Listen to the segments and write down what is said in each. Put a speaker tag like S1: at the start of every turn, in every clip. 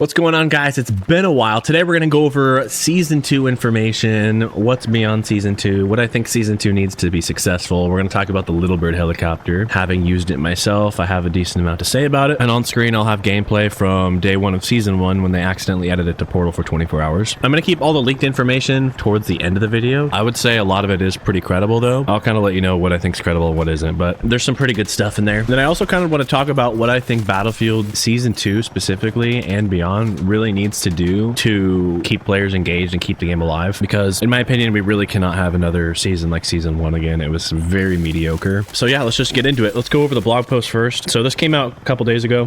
S1: What's going on, guys? It's been a while. Today we're going to go over Season 2 information, what's beyond Season 2, what I think Season 2 needs to be successful. We're going to talk about the Littlebird helicopter. Having used it myself, I have a decent amount to say about it. And on screen, I'll have gameplay from day 1 of Season 1 when they accidentally added it to Portal for 24 hours. I'm going to keep all the leaked information towards the end of the video. I would say a lot of it is pretty credible, though. I'll kind of let you know what I think is credible and what isn't, but there's some pretty good stuff in there. Then I also kind of want to talk about what I think Battlefield Season 2 specifically and beyond really needs to do to keep players engaged and keep the game alive, because in my opinion we really cannot have another season like Season 1 again. It was very mediocre. So yeah, let's just get into it. Let's go over the blog post first. So this came out a couple days ago.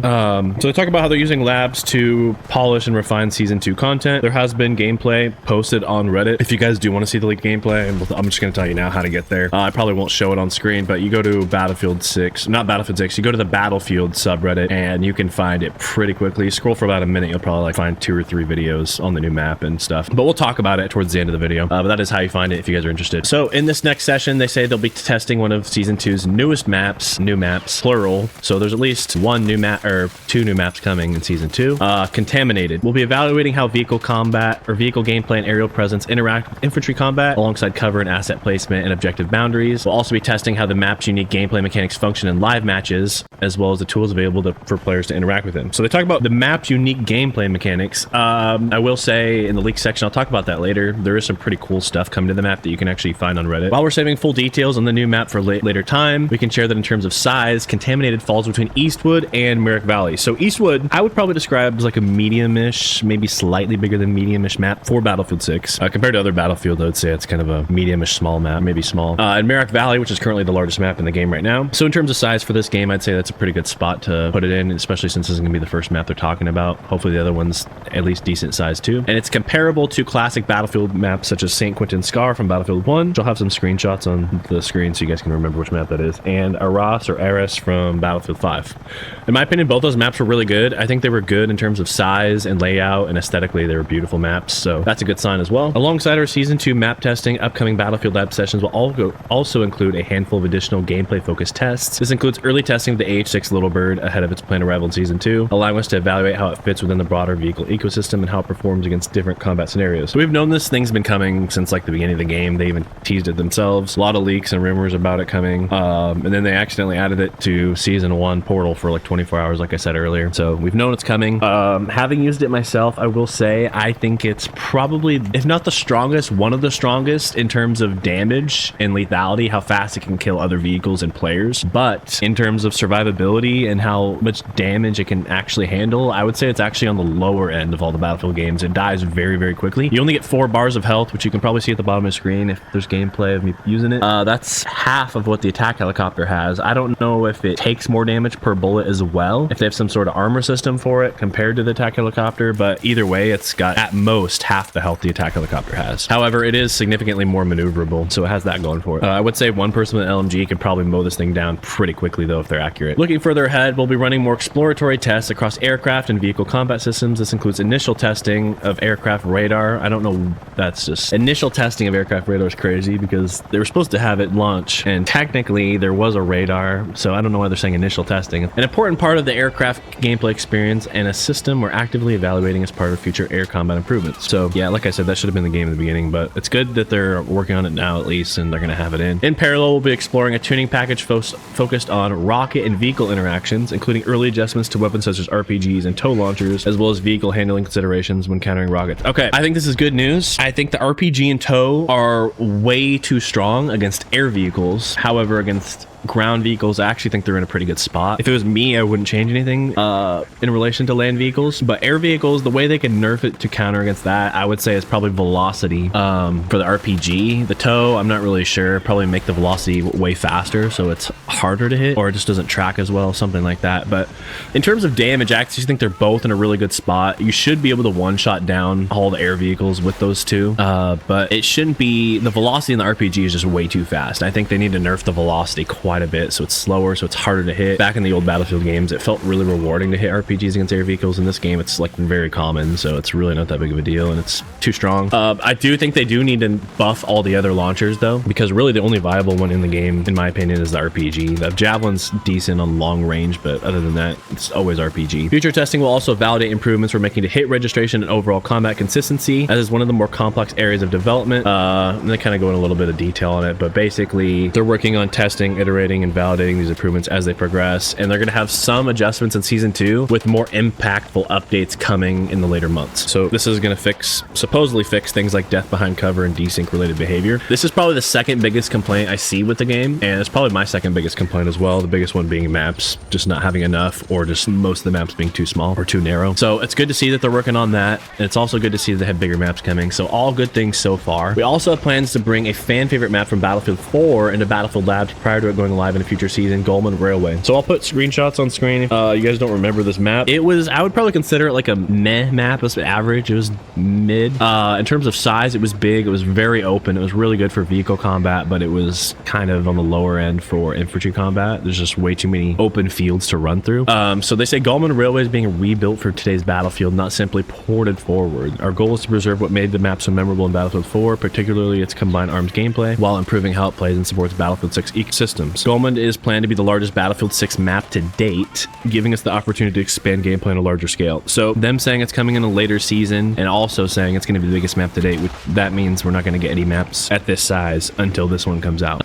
S1: So they talk about how they're using labs to polish and refine Season 2 content. There has been gameplay posted on Reddit. If you guys do want to see the leaked gameplay, I'm just going to tell you now how to get there. I probably won't show it on screen, but you go to Battlefield 6, not Battlefield 6, you go to the Battlefield subreddit and you can find it pretty quickly. Scroll for about a minute, you'll probably find 2 or 3 videos on the new map and stuff, but we'll talk about it towards the end of the video. But that is how you find it if you guys are interested. So in this next session, they say they'll be testing one of Season 2's newest maps, new maps, plural. So there's at least 1 new map or 2 new maps coming in Season 2. Contaminated. We'll be evaluating how vehicle combat or vehicle gameplay and aerial presence interact with infantry combat alongside cover and asset placement and objective boundaries. We'll also be testing how the map's unique gameplay mechanics function in live matches, as well as the tools available for players to interact with them. So they talk about the map's unique gameplay mechanics. I will say in the leak section, I'll talk about that later. There is some pretty cool stuff coming to the map that you can actually find on Reddit. While we're saving full details on the new map for later time, we can share that in terms of size, Contaminated falls between Eastwood and Merrick Valley. So Eastwood, I would probably describe as like a medium-ish, maybe slightly bigger than medium-ish map for Battlefield 6. Compared to other Battlefield, I would say it's kind of a medium-ish small map, maybe small. And Merrick Valley, which is currently the largest map in the game right now. So in terms of size for this game, I'd say that's a pretty good spot to put it in, especially since this is going to be the first map they're talking about. Hopefully the other one's at least decent size too. And it's comparable to classic Battlefield maps such as St. Quentin Scar from Battlefield 1, which I'll have some screenshots on the screen so you guys can remember which map that is, and Arras or Ares from Battlefield 5. In my opinion, both those maps were really good. I think they were good in terms of size and layout, and aesthetically they were beautiful maps, so that's a good sign as well. Alongside our Season 2 map testing, upcoming Battlefield Lab sessions will also include a handful of additional gameplay-focused tests. This includes early testing of the AH6 Littlebird ahead of its planned arrival in Season 2, allowing us to evaluate how it fits within the broader vehicle ecosystem and how it performs against different combat scenarios. So we've known this thing's been coming since like the beginning of the game. They even teased it themselves. A lot of leaks and rumors about it coming. And then they accidentally added it to Season 1 Portal for like 24 hours, like I said earlier. So we've known it's coming. Having used it myself, I will say I think it's probably, if not the strongest, one of the strongest in terms of damage and lethality, how fast it can kill other vehicles and players. But in terms of survivability and how much damage it can actually handle, I would say it's actually on the lower end of all the Battlefield games. It dies very, very quickly. You only get 4 bars of health, which you can probably see at the bottom of the screen if there's gameplay of me using it. That's half of what the attack helicopter has. I don't know if it takes more damage per bullet as well, if they have some sort of armor system for it compared to the attack helicopter, but either way, it's got at most half the health the attack helicopter has. However, it is significantly more maneuverable, so it has that going for it. I would say one person with an LMG could probably mow this thing down pretty quickly, though, if they're accurate. Looking further ahead, we'll be running more exploratory tests across aircraft and vehicle combat systems. This includes initial testing of aircraft radar. I don't know, that's just initial testing of aircraft radar is crazy because they were supposed to have it launch, and technically there was a radar, so I don't know why they're saying initial testing. An important part of the aircraft gameplay experience and a system we're actively evaluating as part of future air combat improvements. So yeah, like I said, that should have been the game in the beginning, but it's good that they're working on it now at least, and they're going to have it in. In parallel, we'll be exploring a tuning package focused on rocket and vehicle interactions, including early adjustments to weapons such as RPGs and tow launchers, as well as vehicle handling considerations when countering rockets. Okay, I think this is good news. I think the RPG and tow are way too strong against air vehicles. However, against ground vehicles, I actually think they're in a pretty good spot. If it was me, I wouldn't change anything in relation to land vehicles, but air vehicles, the way they can nerf it to counter against that, I would say is probably velocity. For the RPG, the tow, I'm not really sure. Probably make the velocity way faster so it's harder to hit, or it just doesn't track as well, something like that. But in terms of damage, I actually think they're both in a really good spot. You should be able to one-shot down all the air vehicles with those two, but it shouldn't be, the velocity in the RPG is just way too fast. I think they need to nerf the velocity quite quite a bit, so it's slower, so it's harder to hit. Back in the old Battlefield games, it felt really rewarding to hit RPGs against air vehicles. In this game, it's like very common, so it's really not that big of a deal, and it's too strong. I do think they do need to buff all the other launchers though, because really the only viable one in the game, in my opinion, is the RPG. The Javelin's decent on long range, but other than that, it's always RPG. Future testing will also validate improvements we're making to hit registration and overall combat consistency, as is one of the more complex areas of development. And they kind of go in a little bit of detail on it, but basically they're working on testing, iterating, and validating these improvements as they progress, and they're going to have some adjustments in season 2 with more impactful updates coming in the later months. So this is going to supposedly fix things like death behind cover and desync related behavior. This is probably the second biggest complaint I see with the game, and it's probably my second biggest complaint as well. The biggest one being maps just not having enough, or just most of the maps being too small or too narrow. So it's good to see that they're working on that, and it's also good to see that they have bigger maps coming. So all good things so far. We also have plans to bring a fan favorite map from Battlefield 4 into Battlefield Labs prior to it going live in a future season, Goldman Railway. So I'll put screenshots on screen if you guys don't remember this map. I would probably consider it like a meh map. It was average. It was mid. In terms of size, it was big. It was very open. It was really good for vehicle combat, but it was kind of on the lower end for infantry combat. There's just way too many open fields to run through. So they say Goldman Railway is being rebuilt for today's Battlefield, not simply ported forward. Our goal is to preserve what made the map so memorable in Battlefield 4, particularly its combined arms gameplay, while improving how it plays and supports Battlefield 6 ecosystems. Goldman is planned to be the largest Battlefield 6 map to date, giving us the opportunity to expand gameplay on a larger scale. So them saying it's coming in a later season, and also saying it's going to be the biggest map to date, that means we're not going to get any maps at this size until this one comes out.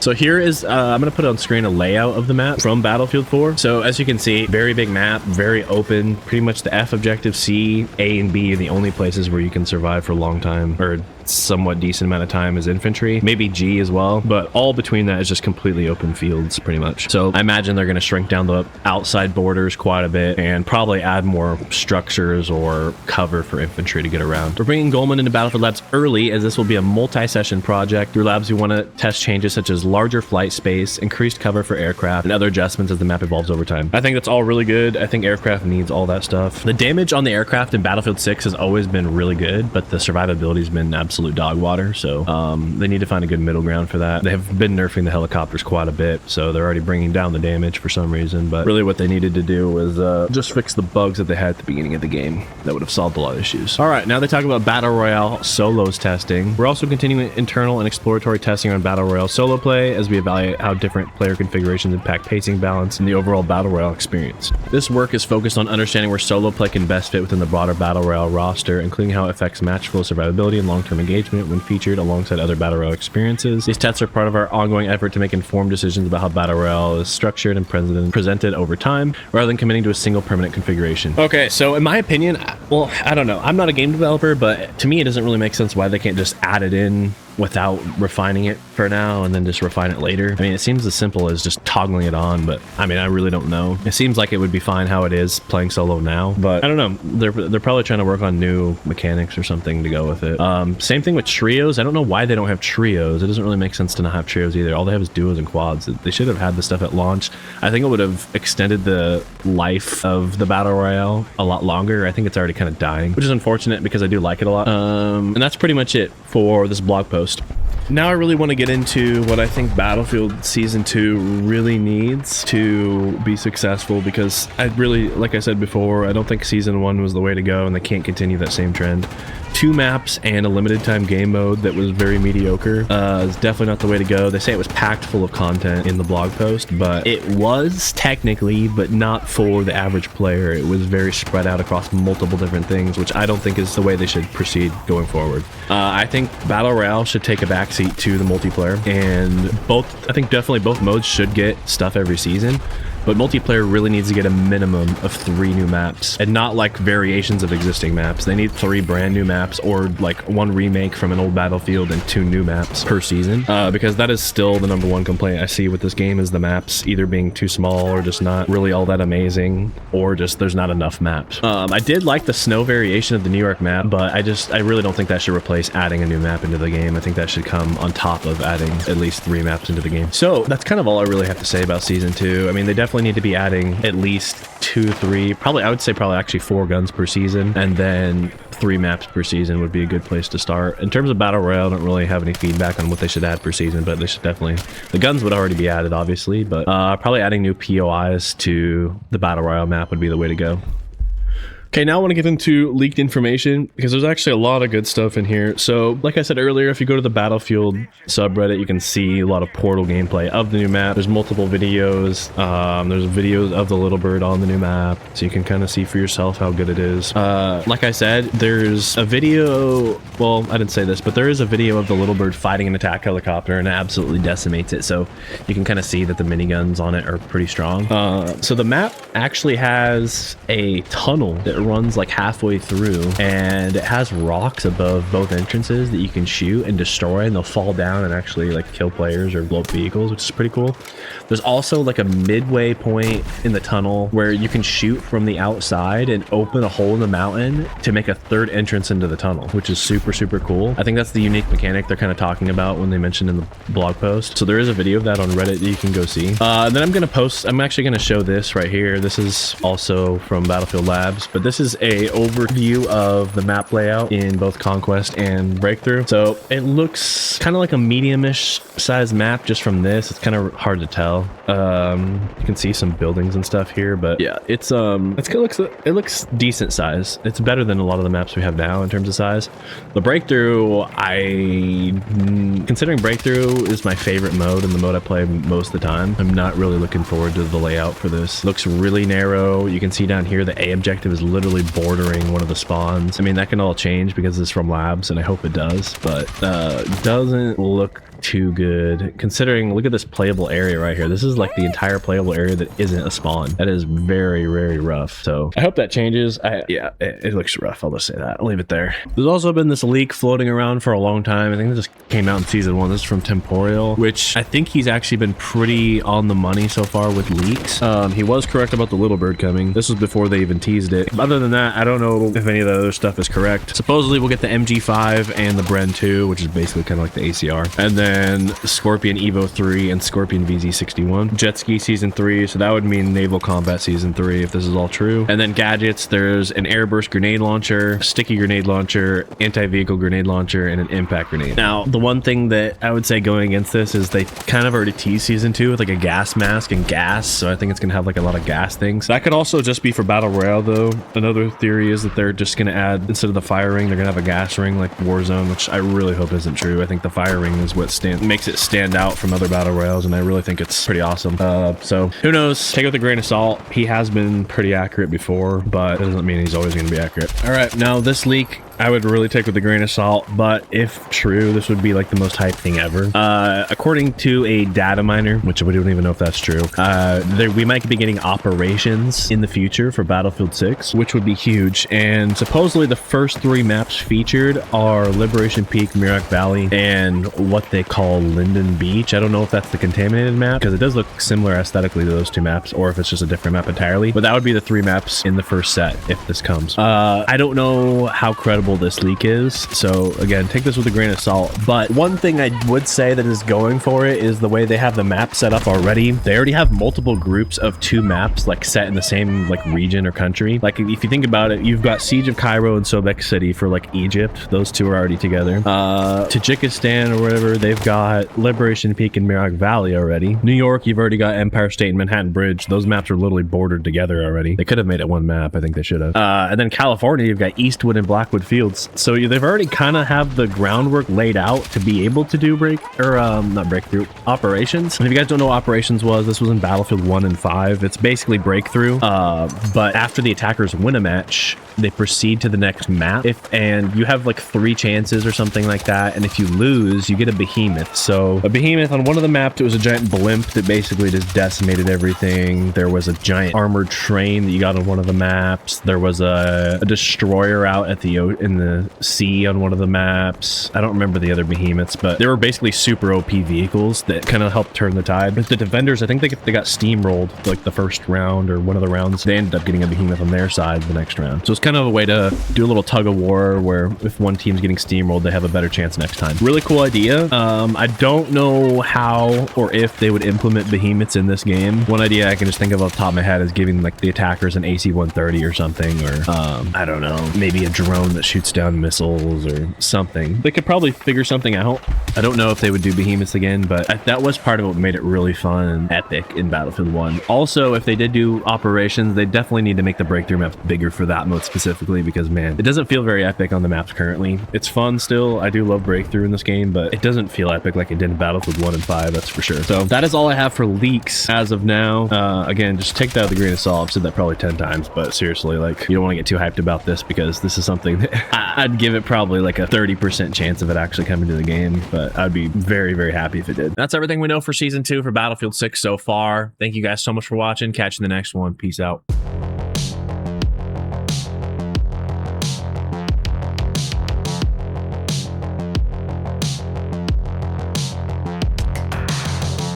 S1: So here is, I'm going to put on screen a layout of the map from Battlefield 4. So as you can see, very big map, very open, pretty much the F objective, C, A, and B are the only places where you can survive for a long time, or somewhat decent amount of time as infantry, maybe G as well, but all between that is just completely open fields pretty much. So I imagine they're going to shrink down the outside borders quite a bit and probably add more structures or cover for infantry to get around. We're bringing Goldman into Battlefield Labs early, as this will be a multi-session project. Through Labs, we want to test changes such as larger flight space, increased cover for aircraft, and other adjustments as the map evolves over time. I think that's all really good. I think aircraft needs all that stuff. The damage on the aircraft in Battlefield 6 has always been really good, but the survivability has been absolute dog water, so they need to find a good middle ground for that. They have been nerfing the helicopters quite a bit, so they're already bringing down the damage for some reason, but really what they needed to do was just fix the bugs that they had at the beginning of the game. That would have solved a lot of issues. All right, now they talk about Battle Royale solos testing. We're also continuing internal and exploratory testing on Battle Royale solo play as we evaluate how different player configurations impact pacing balance and the overall Battle Royale experience. This work is focused on understanding where solo play can best fit within the broader Battle Royale roster, including how it affects match flow, survivability, and long-term engagement when featured alongside other Battle Royale experiences. These tests are part of our ongoing effort to make informed decisions about how Battle Royale is structured and presented over time, rather than committing to a single permanent configuration. Okay, so in my opinion, well, I don't know. I'm not a game developer, but to me, it doesn't really make sense why they can't just add it in without refining it for now and then just refine it later. I mean, it seems as simple as just toggling it on, but I mean, I really don't know. It seems like it would be fine how it is playing solo now, but I don't know. They're probably trying to work on new mechanics or something to go with it. Same thing with trios. I don't know why they don't have trios. It doesn't really make sense to not have trios either. All they have is duos and quads. They should have had the stuff at launch. I think it would have extended the life of the Battle Royale a lot longer. I think it's already kind of dying, which is unfortunate because I do like it a lot. And that's pretty much it for this blog post. Now I really want to get into what I think Battlefield Season 2 really needs to be successful, because I really, like I said before, I don't think Season 1 was the way to go, and they can't continue that same trend. 2 maps and a limited time game mode that was very mediocre is definitely not the way to go. They say it was packed full of content in the blog post, but it was technically, but not for the average player. It was very spread out across multiple different things, which I don't think is the way they should proceed going forward. I think Battle Royale should take a backseat to the multiplayer, and I think definitely both modes should get stuff every season. But multiplayer really needs to get a minimum of 3 new maps, and not like variations of existing maps. They need 3 brand new maps, or like 1 remake from an old Battlefield and 2 new maps per season, because that is still the #1 complaint I see with this game, is the maps either being too small or just not really all that amazing, or just there's not enough maps. I did like the snow variation of the New York map, but I really don't think that should replace adding a new map into the game. I think that should come on top of adding at least 3 maps into the game. So that's kind of all I really have to say about Season 2. I mean, they definitely definitely need to be adding at least 2, 3, probably, I would say probably actually 4 guns per season, and then 3 maps per season would be a good place to start. In terms of Battle Royale, I don't really have any feedback on what they should add per season, but they should definitely, the guns would already be added, obviously, but probably adding new POIs to the Battle Royale map would be the way to go. Okay, now I want to get into leaked information because there's actually a lot of good stuff in here. So, like I said earlier, if you go to the Battlefield subreddit, you can see a lot of Portal gameplay of the new map. There's multiple videos. There's videos of the Littlebird on the new map, so you can kind of see for yourself how good it is. Like I said, there's a video, well, I didn't say this, but there is a video of the Littlebird fighting an attack helicopter and it absolutely decimates it. So you can kind of see that the miniguns on it are pretty strong. So the map actually has a tunnel that runs like halfway through, and it has rocks above both entrances that you can shoot and destroy, and they'll fall down and actually like kill players or blow up vehicles, which is pretty cool. There's also like a midway point in the tunnel where you can shoot from the outside and open a hole in the mountain to make a 3rd entrance into the tunnel, which is super cool. I think that's the unique mechanic they're kind of talking about when they mentioned in the blog post. So there is a video of that on Reddit that you can go see. And then I'm actually going to show this right here. This is also from Battlefield Labs, but this is a overview of the map layout in both Conquest and Breakthrough. So it looks kind of like a medium-ish size map just from this. It's kind of hard to tell. You can see some buildings and stuff here, but yeah, it looks decent size. It's better than a lot of the maps we have now in terms of size. The Breakthrough, considering Breakthrough is my favorite mode and the mode I play most of the time, I'm not really looking forward to the layout for this. Looks really narrow. You can see down here the A objective is literally bordering one of the spawns. I mean, that can all change because it's from Labs, and I hope it does, but doesn't look too good considering. Look at this playable area right here. This is like the entire playable area that isn't a spawn. That is very rough. So I hope that changes. Yeah, it looks rough. I'll just say that. I'll leave it there. There's also been this leak floating around for a long time. I think it just came out in season 1. This is from Temporal, which I think he's actually been pretty on the money so far with leaks. He was correct about the Littlebird coming. This was before they even teased it. Other than that, I don't know if any of the other stuff is correct. Supposedly we'll get the MG5 and the Bren 2, which is basically kind of like the ACR, and then Scorpion Evo 3 and Scorpion VZ61. Jet Ski Season 3, so that would mean Naval Combat Season 3 if this is all true. And then gadgets, there's an airburst grenade launcher, sticky grenade launcher, anti-vehicle grenade launcher, and an impact grenade. Now, the one thing that I would say going against this is they kind of already teased Season 2 with like a gas mask and gas, so I think it's going to have like a lot of gas things. That could also just be for Battle Royale though. Another theory is that they're just going to add, instead of the fire ring, they're going to have a gas ring like Warzone, which I really hope isn't true. I think the fire ring is what makes it stand out from other Battle Royales, and I really think it's pretty awesome. So who knows? Take it with a grain of salt. He has been pretty accurate before, but it doesn't mean he's always going to be accurate. All right, now this leak I would really take with a grain of salt, but if true, this would be like the most hyped thing ever. According to a data miner, which we don't even know if that's true, we might be getting operations in the future for Battlefield 6, which would be huge. And supposedly the first 3 maps featured are Liberation Peak, Mirak Valley, and what they call Linden Beach. I don't know if that's the Contaminated map, because it does look similar aesthetically to those 2 maps, or if it's just a different map entirely. But that would be the 3 maps in the first set if this comes. I don't know how credible this leak is, so again, take this with a grain of salt. But one thing I would say that is going for it is the way they have the map set up already. They already have multiple groups of 2 maps like set in the same like region or country. Like if you think about it, you've got Siege of Cairo and Sobek City for like Egypt. Those 2 are already together. Tajikistan or whatever, they've got Liberation Peak and Mirak Valley already. New York, you've already got Empire State and Manhattan Bridge. Those maps are literally bordered together already. They could have made it one map. I think they should have. And then California, you've got Eastwood and Blackwood Fields. So they've already kind of have the groundwork laid out to be able to do not breakthrough, operations. And if you guys don't know what operations was, this was in Battlefield 1 and 5. It's basically breakthrough. But after the attackers win a match, they proceed to the next map. And you have like 3 chances or something like that. And if you lose, you get a behemoth. So a behemoth on one of the maps, it was a giant blimp that basically just decimated everything. There was a giant armored train that you got on one of the maps. There was a destroyer out at the in the sea on one of the maps. I don't remember the other behemoths, but they were basically super OP vehicles that kind of helped turn the tide. But the defenders, I think they got steamrolled like the first round or one of the rounds. They ended up getting a behemoth on their side the next round. So it's kind of a way to do a little tug of war where if one team's getting steamrolled, they have a better chance next time. Really cool idea. I don't know how or if they would implement behemoths in this game. One idea I can just think of off the top of my head is giving like the attackers an AC-130 or something, or I don't know, maybe a drone that shoots down missiles or something. They could probably figure something out. I don't know if they would do behemoths again, but that was part of what made it really fun and epic in Battlefield 1. Also, if they did do operations, they definitely need to make the breakthrough maps bigger for that mode specifically, because man, it doesn't feel very epic on the maps currently. It's fun still. I do love breakthrough in this game, but it doesn't feel epic like it did in Battlefield 1 and 5, that's for sure. So that is all I have for leaks as of now. Again, just take that with a grain of salt. I've said that probably 10 times, but seriously, like, you don't want to get too hyped about this because this is something that I'd give it probably like a 30% chance of it actually coming to the game, but I'd be very, very happy if it did. That's everything we know for Season 2 for Battlefield 6 so far. Thank you guys so much for watching. Catch you in the next one. Peace out.